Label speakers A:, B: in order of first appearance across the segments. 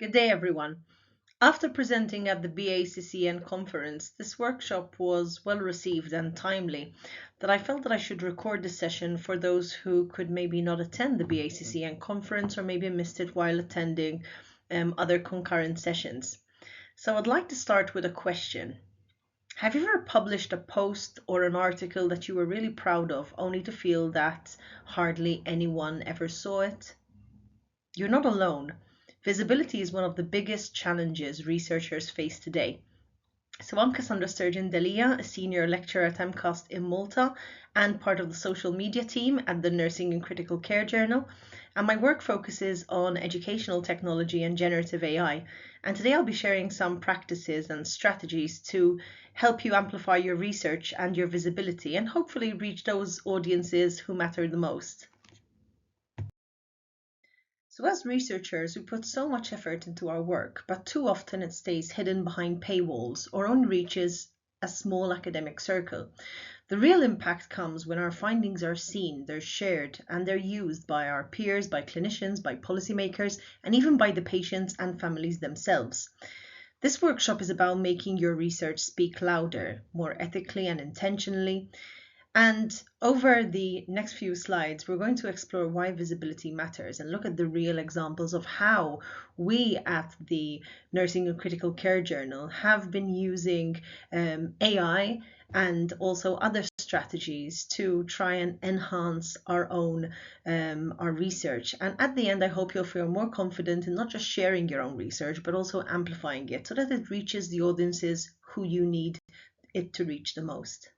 A: Good day, everyone. After presenting at the BACCN conference, this workshop was well received and timely that I felt that I should record this session for those who could maybe not attend the BACCN conference or maybe missed it while attending other concurrent sessions. So I'd like to start with a question. Have you ever published a post or an article that you were really proud of, only to feel that hardly anyone ever saw it? You're not alone. Visibility is one of the biggest challenges researchers face today. So I'm Cassandra Sturgeon Delia, a senior lecturer at MCAST in Malta and part of the social media team at the Nursing and Critical Care Journal. And my work focuses on educational technology and generative AI. And today I'll be sharing some practices and strategies to help you amplify your research and your visibility and hopefully reach those audiences who matter the most. So as researchers, we put so much effort into our work, but too often it stays hidden behind paywalls or only reaches a small academic circle. The real impact comes when our findings are seen, they're shared, and they're used by our peers, by clinicians, by policymakers, and even by the patients and families themselves. This workshop is about making your research speak louder, more ethically and intentionally. And over the next few slides, we're going to explore why visibility matters and look at the real examples of how we at the Nursing and Critical Care Journal have been using AI and also other strategies to try and enhance our own our research. And at the end, I hope you'll feel more confident in not just sharing your own research, but also amplifying it so that it reaches the audiences who you need it to reach the most.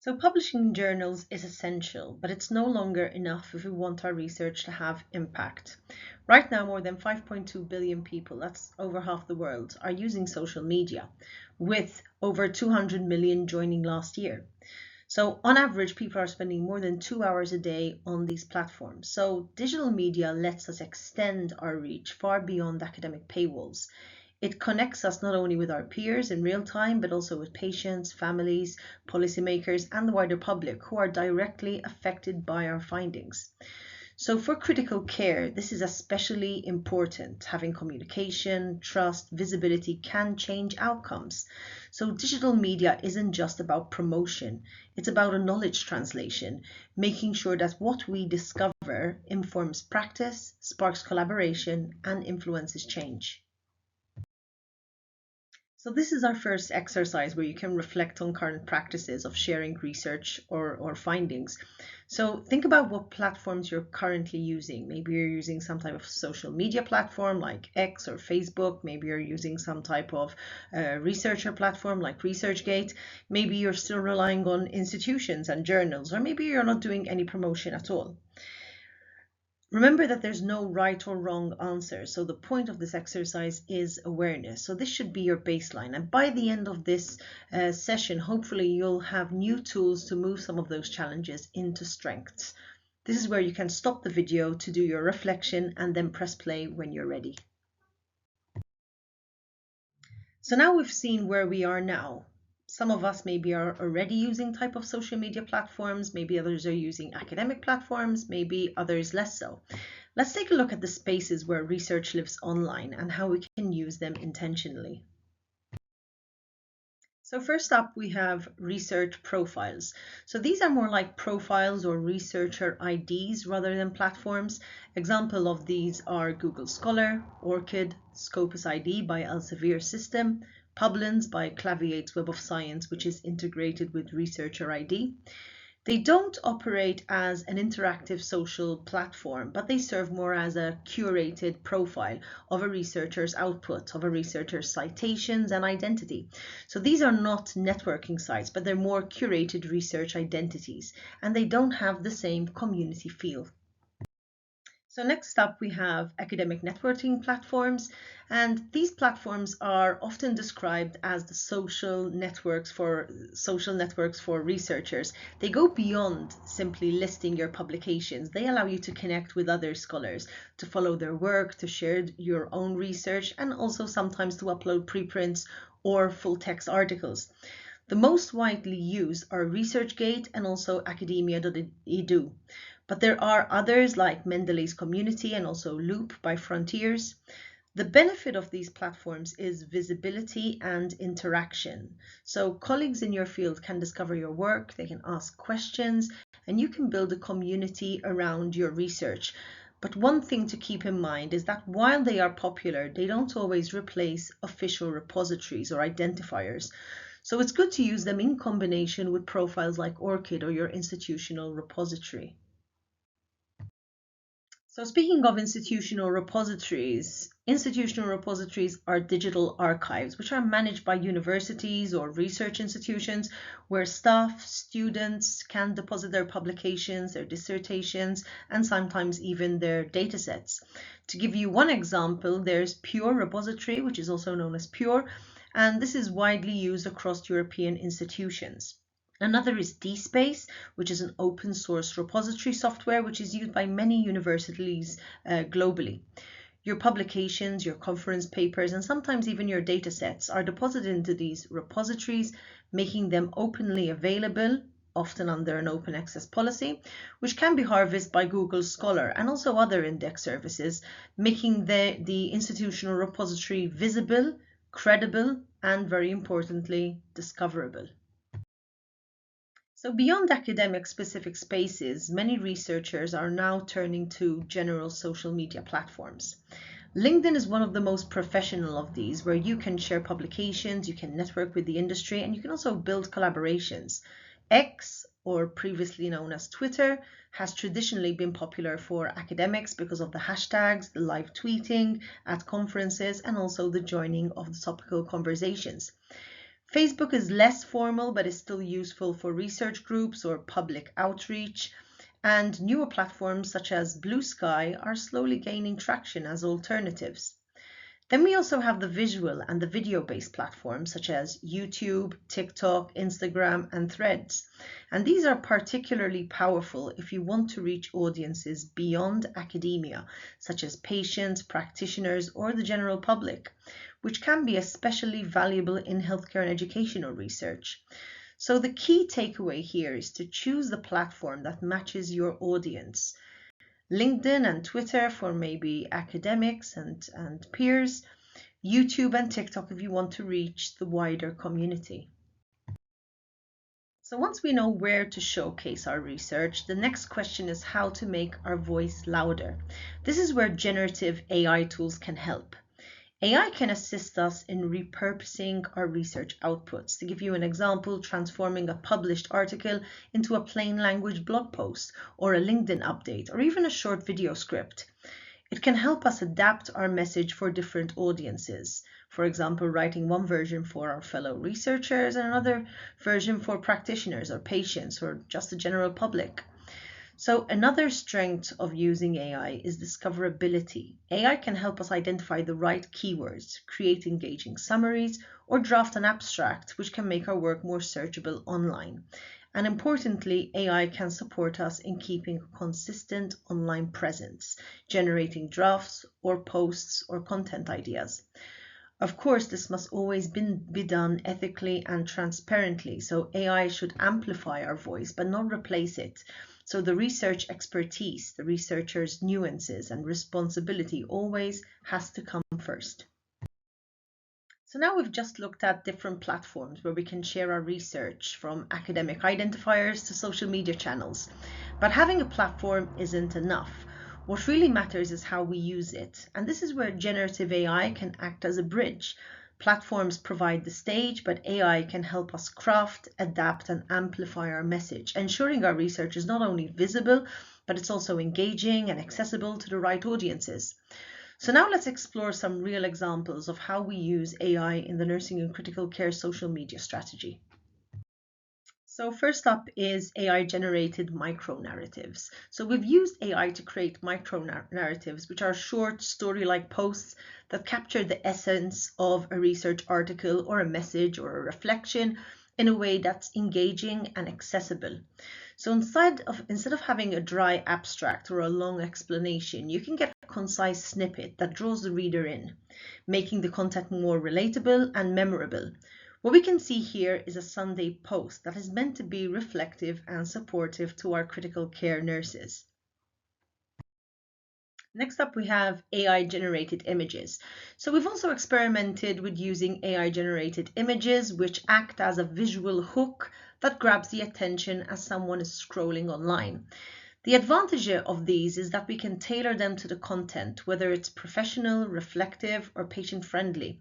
A: So publishing in journals is essential, but it's no longer enough if we want our research to have impact. Right now, more than 5.2 billion people, that's over half the world, are using social media, with over 200 million joining last year. So on average, people are spending more than 2 hours a day on these platforms. So digital media lets us extend our reach far beyond academic paywalls. It connects us not only with our peers in real time, but also with patients, families, policymakers, and the wider public who are directly affected by our findings. So for critical care, this is especially important. Having communication, trust, visibility can change outcomes. So digital media isn't just about promotion, it's about a knowledge translation, making sure that what we discover informs practice, sparks collaboration, and influences change. So this is our first exercise where you can reflect on current practices of sharing research or findings. So think about what platforms you're currently using. Maybe you're using some type of social media platform like X or Facebook. Maybe you're using some type of researcher platform like ResearchGate. Maybe you're still relying on institutions and journals, or maybe you're not doing any promotion at all. Remember that there's no right or wrong answer. So the point of this exercise is awareness. So this should be your baseline. And by the end of this session, hopefully you'll have new tools to move some of those challenges into strengths. This is where you can stop the video to do your reflection and then press play when you're ready. So now we've seen where we are now. Some of us maybe are already using type of social media platforms, maybe others are using academic platforms, maybe others less so. Let's take a look at the spaces where research lives online and how we can use them intentionally. So first up, we have research profiles. So these are more like profiles or researcher IDs rather than platforms. Example of these are Google Scholar, ORCID, Scopus ID by Elsevier System, Publins by Claviate's Web of Science, which is integrated with Researcher ID. They don't operate as an interactive social platform, but they serve more as a curated profile of a researcher's output, of a researcher's citations and identity. So these are not networking sites, but they're more curated research identities, and they don't have the same community feel. So next up, we have academic networking platforms, and these platforms are often described as the social networks for researchers. They go beyond simply listing your publications. They allow you to connect with other scholars, to follow their work, to share your own research, and also sometimes to upload preprints or full text articles. The most widely used are ResearchGate and also academia.edu. But there are others like Mendeley's Community and also Loop by Frontiers. The benefit of these platforms is visibility and interaction. So colleagues in your field can discover your work, they can ask questions, and you can build a community around your research. But one thing to keep in mind is that while they are popular, they don't always replace official repositories or identifiers. So it's good to use them in combination with profiles like ORCID or your institutional repository. So speaking of institutional repositories are digital archives which are managed by universities or research institutions where staff, students can deposit their publications, their dissertations, and sometimes even their datasets. To give you one example, there's Pure Repository, which is also known as Pure, and this is widely used across European institutions. Another is DSpace, which is an open source repository software which is used by many universities globally. Your publications, your conference papers, and sometimes even your data sets are deposited into these repositories, making them openly available, often under an open access policy, which can be harvested by Google Scholar and also other index services, making the institutional repository visible, credible, and very importantly, discoverable. So beyond academic specific spaces, many researchers are now turning to general social media platforms. LinkedIn is one of the most professional of these, where you can share publications, you can network with the industry, and you can also build collaborations. X, or previously known as Twitter, has traditionally been popular for academics because of the hashtags, the live tweeting at conferences, and also the joining of the topical conversations. Facebook is less formal but is still useful for research groups or public outreach, and newer platforms such as Blue Sky are slowly gaining traction as alternatives. Then we also have the visual and the video-based platforms such as YouTube, TikTok, Instagram, and Threads. And these are particularly powerful if you want to reach audiences beyond academia, such as patients, practitioners, or the general public, which can be especially valuable in healthcare and educational research. So the key takeaway here is to choose the platform that matches your audience. LinkedIn and Twitter for maybe academics and peers, YouTube and TikTok if you want to reach the wider community. So once we know where to showcase our research, the next question is how to make our voice louder. This is where generative AI tools can help. AI can assist us in repurposing our research outputs. To give you an example, transforming a published article into a plain language blog post or a LinkedIn update or even a short video script. It can help us adapt our message for different audiences. For example, writing one version for our fellow researchers and another version for practitioners or patients or just the general public. So another strength of using AI is discoverability. AI can help us identify the right keywords, create engaging summaries, or draft an abstract, which can make our work more searchable online. And importantly, AI can support us in keeping a consistent online presence, generating drafts or posts or content ideas. Of course, this must always be done ethically and transparently, so AI should amplify our voice but not replace it. So the research expertise, the researcher's nuances and responsibility always has to come first. So now we've just looked at different platforms where we can share our research, from academic identifiers to social media channels. But having a platform isn't enough. What really matters is how we use it. And this is where generative AI can act as a bridge. Platforms provide the stage, but AI can help us craft, adapt, and amplify our message, ensuring our research is not only visible, but it's also engaging and accessible to the right audiences. So now let's explore some real examples of how we use AI in the nursing and critical care social media strategy. So first up is AI-generated micro-narratives. So we've used AI to create micro-narratives, which are short story-like posts that capture the essence of a research article or a message or a reflection in a way that's engaging and accessible. So instead of having a dry abstract or a long explanation, you can get a concise snippet that draws the reader in, making the content more relatable and memorable. What we can see here is a Sunday post that is meant to be reflective and supportive to our critical care nurses. Next up, we have AI generated images. So we've also experimented with using AI generated images, which act as a visual hook that grabs the attention as someone is scrolling online. The advantage of these is that we can tailor them to the content, whether it's professional, reflective, or patient friendly.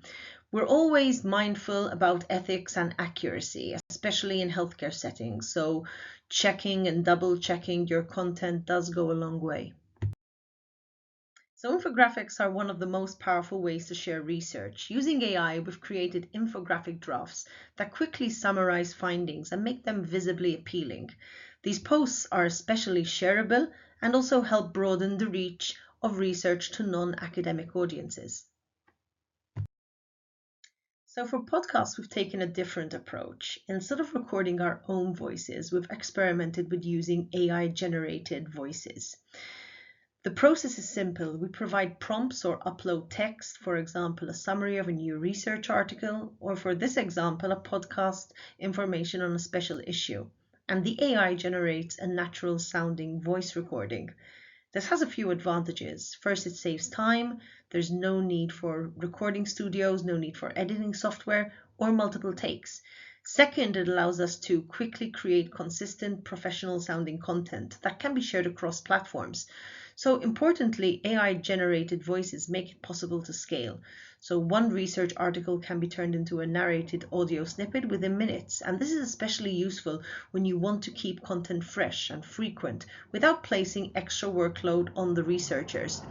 A: We're always mindful about ethics and accuracy, especially in healthcare settings. So checking and double checking your content does go a long way. So infographics are one of the most powerful ways to share research. Using AI, we've created infographic drafts that quickly summarize findings and make them visibly appealing. These posts are especially shareable and also help broaden the reach of research to non-academic audiences. So for podcasts, we've taken a different approach. Instead of recording our own voices, we've experimented with using AI-generated voices. The process is simple. We provide prompts or upload text, for example, a summary of a new research article, or for this example, a podcast information on a special issue. And the AI generates a natural sounding voice recording. This has a few advantages. First, it saves time. There's no need for recording studios, no need for editing software or multiple takes. Second, it allows us to quickly create consistent professional sounding content that can be shared across platforms. So importantly, AI generated voices make it possible to scale. So one research article can be turned into a narrated audio snippet within minutes. And this is especially useful when you want to keep content fresh and frequent without placing extra workload on the researchers.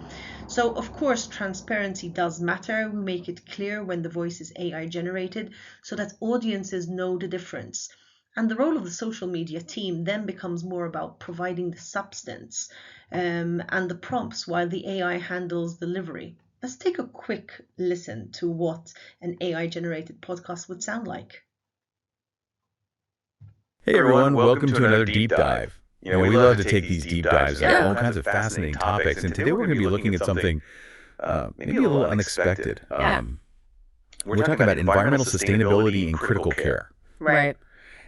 A: So of course, transparency does matter. We make it clear when the voice is AI generated so that audiences know the difference. And the role of the social media team then becomes more about providing the substance and the prompts while the AI handles delivery. Let's take a quick listen to what an AI generated podcast would sound like.
B: Hey everyone, welcome to another deep dive. We love to take these deep dives on all kinds of fascinating topics, and today we're going to be looking at something maybe a little unexpected. We're talking about environmental sustainability in critical care.
C: Right.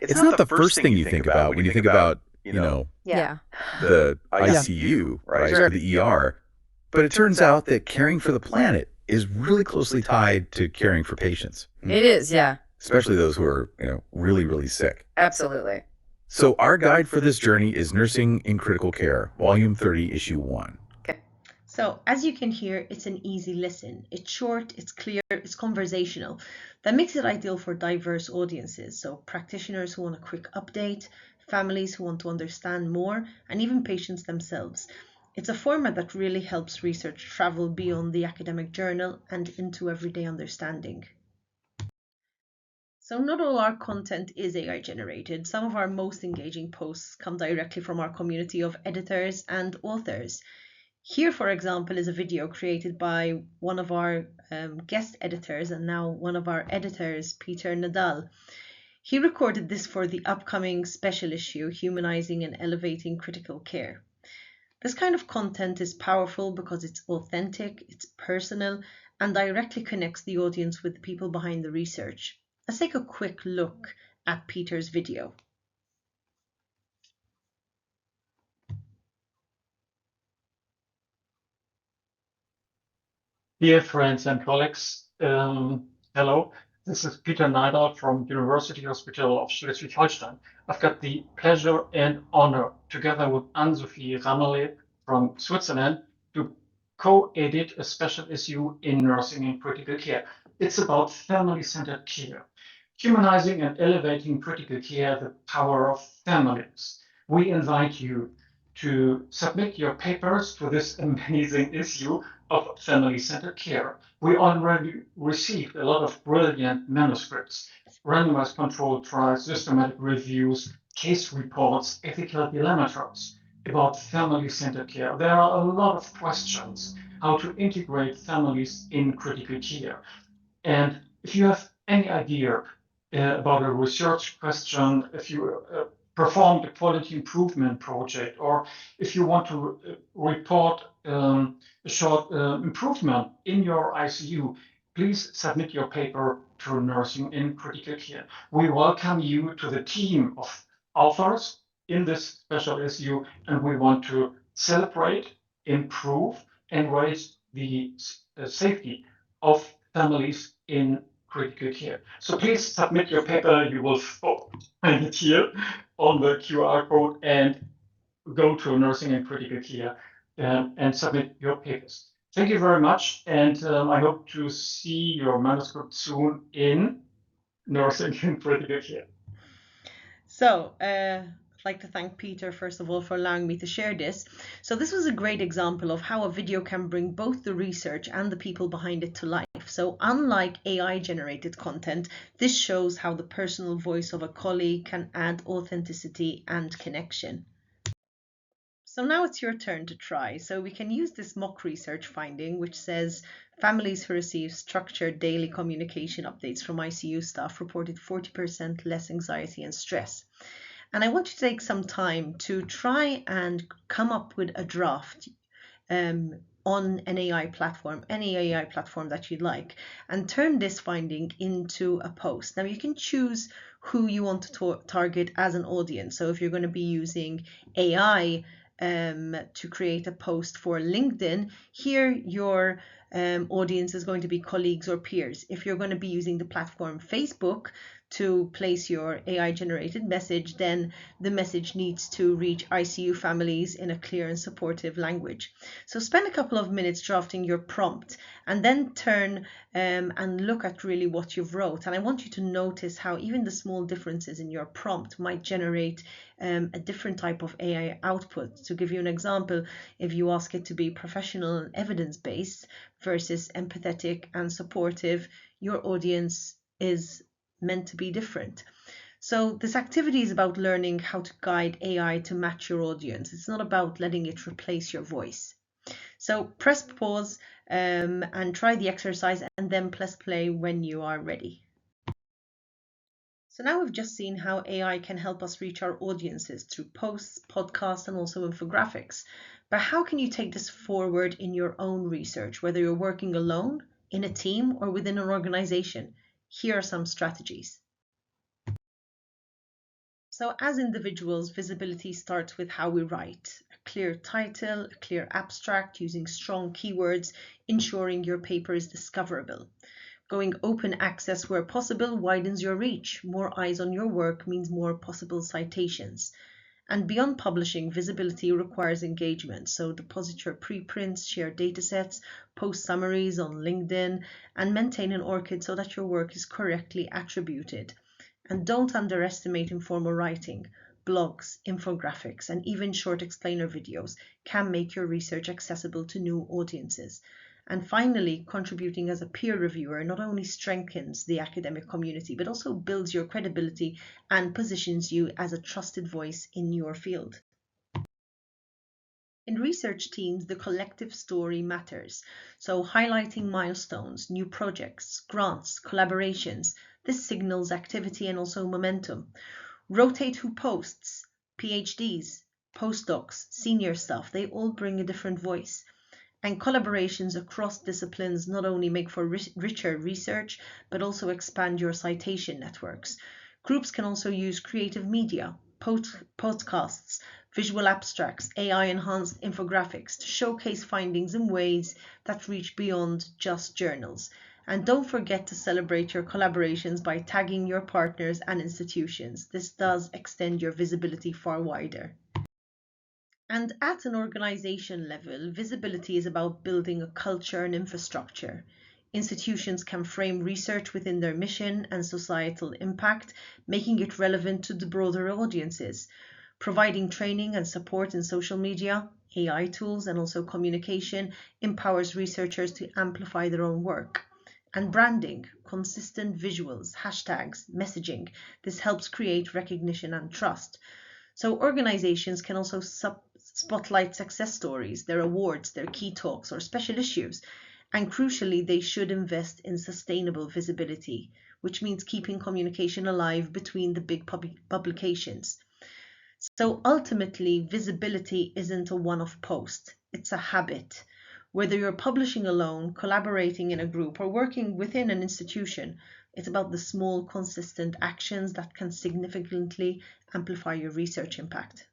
B: It's not the first thing you think about when you think about,
C: Yeah.
B: the ICU, right, or the ER, but it turns out that caring for the planet is really closely tied to caring for patients.
C: It is, yeah.
B: Especially those who are, really, really sick.
C: Absolutely.
B: So our guide for this journey is Nursing in Critical Care, Volume 30, Issue 1.
A: So as you can hear, it's an easy listen. It's short, it's clear, it's conversational. That makes it ideal for diverse audiences. So practitioners who want a quick update, families who want to understand more, and even patients themselves. It's a format that really helps research travel beyond the academic journal and into everyday understanding. So not all our content is AI generated. Some of our most engaging posts come directly from our community of editors and authors. Here, for example, is a video created by one of our guest editors and now one of our editors, Peter Nadal. He recorded this for the upcoming special issue, Humanizing and Elevating Critical Care. This kind of content is powerful because it's authentic, it's personal, and directly connects the audience with the people behind the research. Let's take a quick look at Peter's video.
D: Dear friends and colleagues, hello. This is Peter Neidal from University Hospital of Schleswig-Holstein. I've got the pleasure and honor, together with Anne-Sophie Ramelet from Switzerland, to co-edit a special issue in Nursing in Critical Care. It's about family-centered care, humanizing and elevating critical care, the power of families. We invite you to submit your papers to this amazing issue of family-centered care. We already received a lot of brilliant manuscripts, randomized controlled trials, systematic reviews, case reports, ethical dilemmas about family-centered care. There are a lot of questions how to integrate families in critical care. And if you have any idea about a research question, if you performed a quality improvement project, or if you want to report a short improvement in your ICU, please submit your paper to Nursing in Critical Care. We welcome you to the team of authors in this special issue, and we want to celebrate, improve, and raise the safety of families in critical care. So please submit your paper. You will find it here on the QR code and go to nursing and critical care and submit your papers. Thank you very much, and I hope to see your manuscript soon in nursing and critical care.
A: So, I'd like to thank Peter, first of all, for allowing me to share this. So this was a great example of how a video can bring both the research and the people behind it to life. So unlike AI-generated content, this shows how the personal voice of a colleague can add authenticity and connection. So now it's your turn to try. So we can use this mock research finding, which says families who receive structured daily communication updates from ICU staff reported 40% less anxiety and stress. And I want you to take some time to try and come up with a draft on an AI platform, any AI platform that you'd like, and turn this finding into a post. Now you can choose who you want to target as an audience. So if you're going to be using AI to create a post for LinkedIn, here your audience is going to be colleagues or peers. If you're going to be using the platform Facebook to place your AI generated message, then the message needs to reach ICU families in a clear and supportive language. So spend a couple of minutes drafting your prompt and then turn and look at really what you've wrote. And I want you to notice how even the small differences in your prompt might generate a different type of AI output. To give you an example, if you ask it to be professional and evidence-based versus empathetic and supportive, your audience is meant to be different. So this activity is about learning how to guide AI to match your audience. It's not about letting it replace your voice. So press pause and try the exercise, and then press play when you are ready. So now we've just seen how AI can help us reach our audiences through posts, podcasts, and also infographics. But how can you take this forward in your own research, whether you're working alone, in a team, or within an organization? Here are some strategies. So as individuals, visibility starts with how we write. A clear title, a clear abstract, using strong keywords, ensuring your paper is discoverable. Going open access where possible widens your reach. More eyes on your work means more possible citations. And beyond publishing, visibility requires engagement. So deposit your preprints, share datasets, post summaries on LinkedIn, and maintain an ORCID so that your work is correctly attributed. And don't underestimate informal writing. Blogs, infographics, and even short explainer videos can make your research accessible to new audiences. And finally, contributing as a peer reviewer not only strengthens the academic community, but also builds your credibility and positions you as a trusted voice in your field. In research teams, the collective story matters. So highlighting milestones, new projects, grants, collaborations, this signals activity and also momentum. Rotate who posts, PhDs, postdocs, senior staff, they all bring a different voice. And collaborations across disciplines not only make for richer research, but also expand your citation networks. Groups can also use creative media, podcasts, visual abstracts, AI-enhanced infographics to showcase findings in ways that reach beyond just journals. And don't forget to celebrate your collaborations by tagging your partners and institutions. This does extend your visibility far wider. And at an organization level, visibility is about building a culture and infrastructure. Institutions can frame research within their mission and societal impact, making it relevant to the broader audiences. Providing training and support in social media, AI tools, and also communication empowers researchers to amplify their own work. And branding, consistent visuals, hashtags, messaging, this helps create recognition and trust. So organizations can also spotlight success stories, their awards, their key talks, or special issues. And crucially, they should invest in sustainable visibility, which means keeping communication alive between the big publications. So ultimately, visibility isn't a one-off post, it's a habit. Whether you're publishing alone, collaborating in a group, or working within an institution, it's about the small, consistent actions that can significantly amplify your research impact.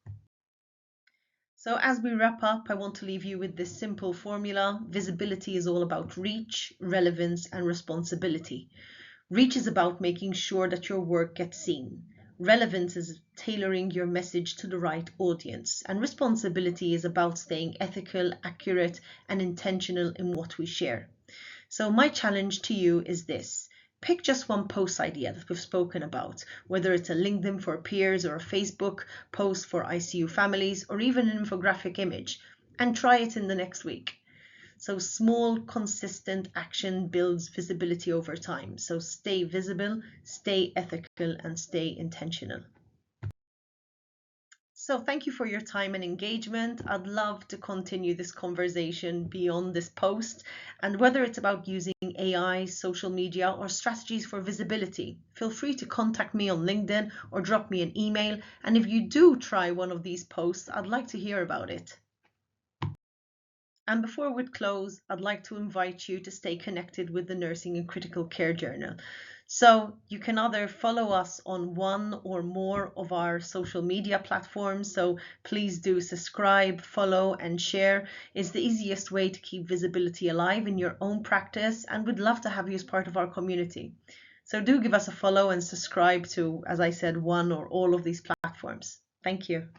A: So as we wrap up, I want to leave you with this simple formula. Visibility is all about reach, relevance, and responsibility. Reach is about making sure that your work gets seen. Relevance is tailoring your message to the right audience. And responsibility is about staying ethical, accurate, and intentional in what we share. So my challenge to you is this. Pick just one post idea that we've spoken about, whether it's a LinkedIn for peers or a Facebook post for ICU families, or even an infographic image, and try it in the next week. So small, consistent action builds visibility over time. So stay visible, stay ethical, and stay intentional. So thank you for your time and engagement. I'd love to continue this conversation beyond this post. And whether it's about using AI, social media, or strategies for visibility, feel free to contact me on LinkedIn or drop me an email. And if you do try one of these posts, I'd like to hear about it. And before we close, I'd like to invite you to stay connected with the Nursing and Critical Care Journal. So you can either follow us on one or more of our social media platforms. So please do subscribe, follow, and share. It's the easiest way to keep visibility alive in your own practice, and we'd love to have you as part of our community. So do give us a follow and subscribe to, as I said, one or all of these platforms. Thank you.